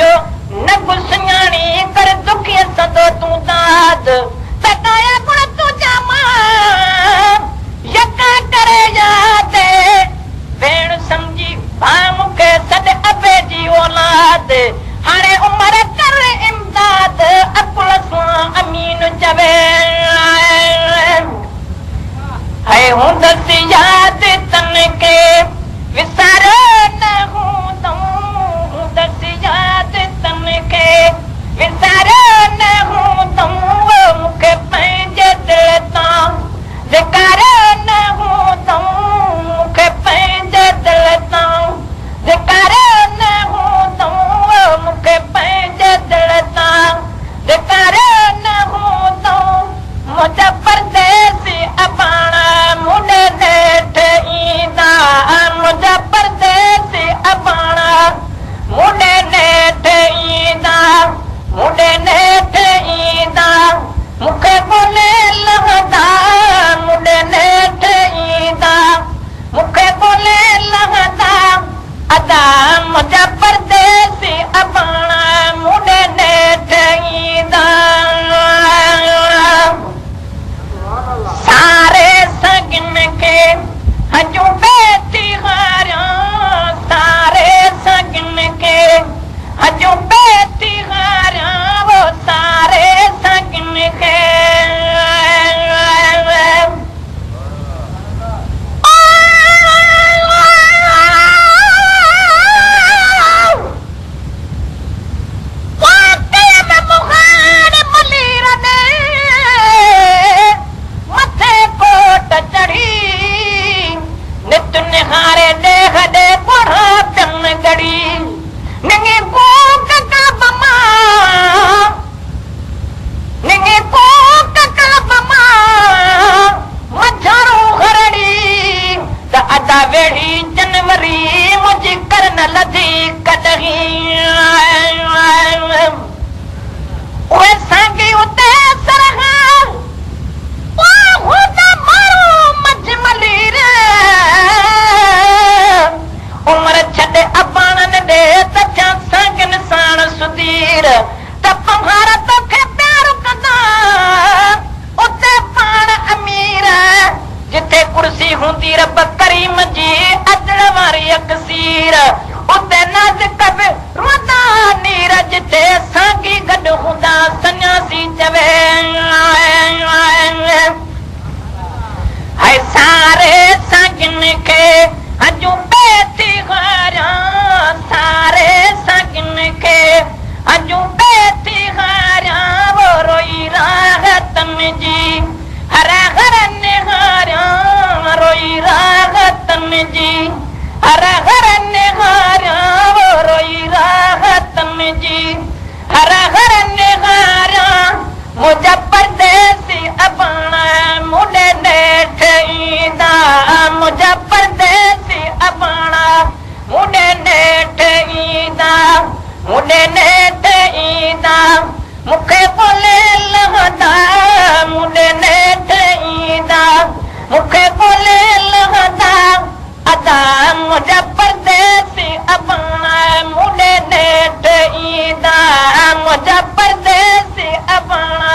जो न गुसयाणी कर दुखी सदो तू दाद सकाया गुण तुझा मां यका करे याद भेण समझी भा मूंखे सॾ अबे जी औलाद हाणे उमर कर इमदाद अकुल सां अमीन चवे है हूंदसि याद तन के विसार न हूंदो हूंदसि याद तन के विसार न हूंदो मूंखे पंहिंजे दिलि तां धिकार न हूंदो मूंखे पंहिंजे दिलि तां धिकार न हूंदो मूंखे पंहिंजे दिलि तां धिकार न हूंदो मुंहिंजा परदेसी अबाणा मुंडे नेठ ईंदा मुंहिंजा परदेसी अबाणा मुंडे नेठ ईंदा मुंडे नेठ ईंदा मूंखे ॻोल्हे लहंदा मुंडे नेठ ईंदा मूंखे ॻोल्हे लहंदा अदा मुंहिंजा परदेसी अबाणा मुंडे नेठ ईंदा सारे सगन के हजू बेटी हारिया सारे सगन के हजू बेटी हारिया वो सारे सगन के जनवरी मुझी करन लधी कॾहिं उहे सांगी उते सरहा माण्हू मजमली रे उमर छॾे अबाणनि ॾे त छा सांगन साण सुधीर त पहाड़ तोखे प्यार कंदा उते पाण अमीर जिथे कुर्सी हूंदी रब करीम जी अदड़ वारी अकसीर उते नाज़िक बि रोंदा नीर जिथे सांगी गॾु हूंदा सन्यासी चवे है सारे सांगन खे हजू बेटी हारिया सारे सांगन खे हजू बेटी हारिया वो रोई राहतन जी हर हर निहारिया रोई राहतन जी हर हर निहारिया वो रोई राहतन जी हर हर निहारिया मुंहिंजा परदेसी अबाणा मुंडे नेठ ईंदा मुंहिंजा परदेसी अबाणा मुंडे नेठ ईंदा मुंडे नेठ ईंदा मूंखे ॻोल्हे लहंदा मुंडे नेठ ईंदा मूंखे ॻोल्हे लहंदा अदा मुंहिंजा परदेसी अबाणा मुंडे नेठ ईंदा मुंहिंजा परदेसी अबाणा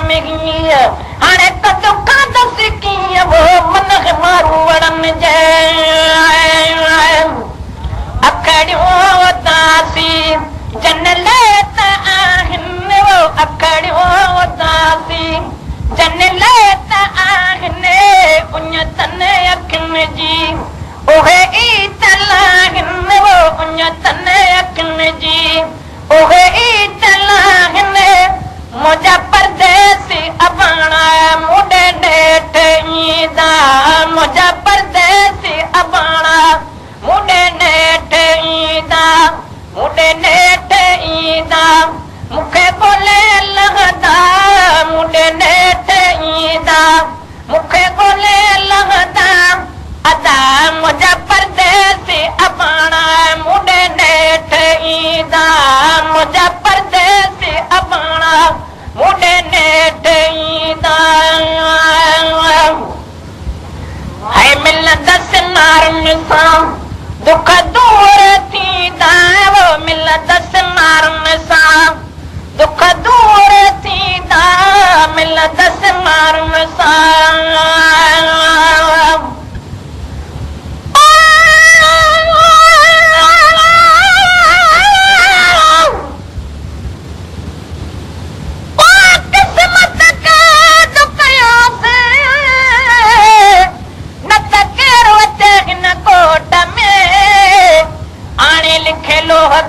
में हाणे कदो खाधो सिकी वो मन मारू वड़न जे अखड़ियों दासी जन लेत आहिनि वो अखड़ियों दासी जन लेत आहिनि उन तन अखियुनि जी उहे ई तलाहिनि वो उन तन अखियुनि जी उहे ई तलाहिनि मुंहिंजा परदेसी अबाणा मुंडे नेठ ईंदा मुंहिंजा परदेसी अबाणा मुंडे नेठ ईंदा मुंडे नेठ ईंदा मूंखे ॻोल्हे लहंदा मुंडे नेठ ईंदा मूंखे ॻोल्हे लहंदा अदा मुंहिंजा परदेसी अबाणा मुंडे नेठ ईंदा मुंहिंजा परदेसी अबाणा मुंडे नेठ ईंदा है मिलंदसि मारुनि सां दुख दूर थींदा वो मिलंदसि मारुनि सां दुख दूर थींदा मिलंदसि मारुनि सां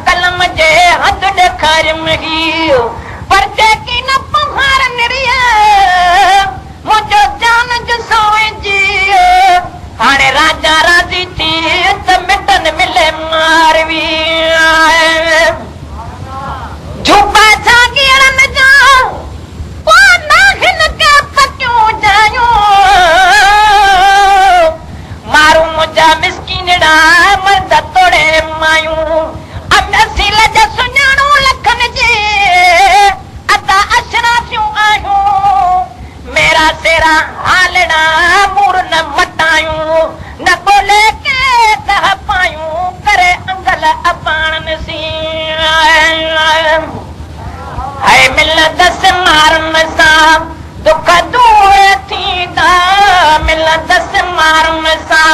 कलम जे हथ ॾेखार पर जेकी न पुहार निरिय मुंहिंजो जान जो सोए जी हाणे राजा राजी थी त मिटन मिले मारवी झूपा छा गिरन जा नाहिन के पटियूं जायूं मारू मुंहिंजा मिसकीनड़ा मर्द तोड़े मायूं नसील जा सुञाणो लखन जे अदा अशराफियूं आहियूं मेरा सेरा हालड़ा मूर न मटायूं न ॻोल्हे के दह पायूं करे अंगल अबाणन सी है मिलंदसि मारुनि सां दुख दूर थींदा मिलंदसि मारुनि सां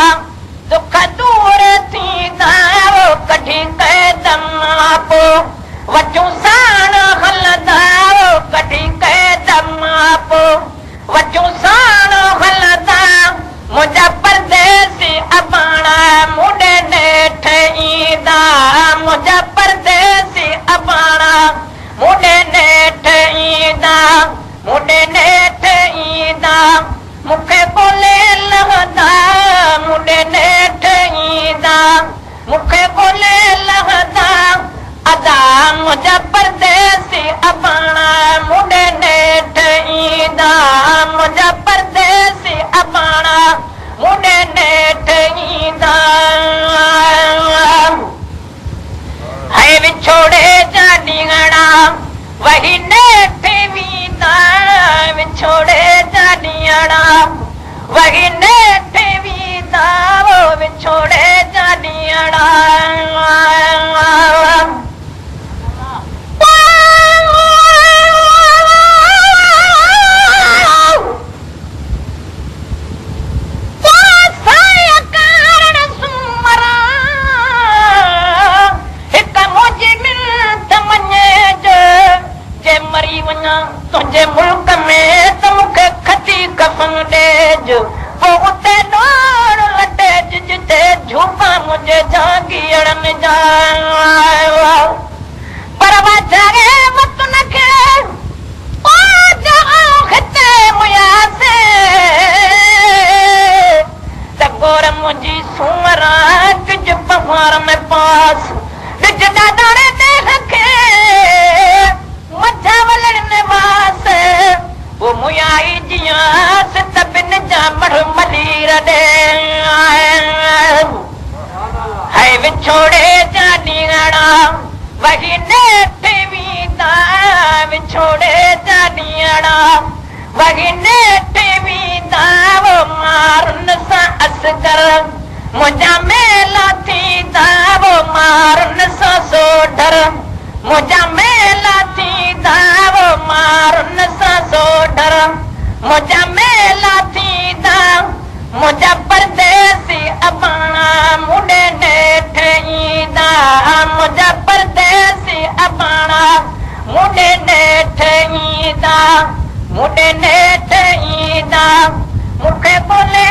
दुख दूर थींदा कढी कैदम पो वचूं साण हलंदा कढी कैदम पो वचूं साण हलंदा मुंहिंजा परदेसी अबाणा मुंडे नेठ ईंदा मुंहिंजा परदेसी अबाणा मुंडे नेठ ईंदा मुंडे नेठ ईंदा मूंखे ॻोल्हे लहंदा मुंडे नेठ ईंदा मूंखे ॻोल्हे लहंदा अदा मुंहिंजा परदेसी अबाणा मुंडे नेठ ईंदा मुंहिंजा परदेसी अबाणा मुंडे नेठ ईंदा है विछोड़े जा ॾींहड़ा वही नेठ वींदा विछोड़े जा ॾींहड़ा वही नेठ वींदा वो विछोड़े जा ॾींहड़ा मरी वञा तुंहिंजे मुल्क में त मूंखे खती कफन ॾेज पोइ उते ॾोड़ लटेज जिते झूपा मुंहिंजे जागीअड़नि जा पर वाचारे मत न खे खिते मुयासे त गोर मुंहिंजी सूमरा कुझ पहाड़ में पास ॾिज ॾाॾाणे देख खे मथा वलण वास वो मुयाई जियास त बिन जा मढ़ मलीर ॾे है विछोड़े जा ॾींहड़ा वही नेठ वींदा विछोड़े जा ॾींहड़ा वही नेठ वींदा वो मारुनि सां असगर मुंहिंजा मेला थींदा वो मारुनि सां सोढर मुंहिंजा मेला थींदा वो मारुनि सां सोढर मुंहिंजा मेला थींदा मुंहिंजा परदेसी अबाणा मुंडे नेठ ईंदा मुंहिंजा परदेसी अबाणा मुंडे नेठ ईंदा मुंडे नेठ ईंदा मूंखे बोले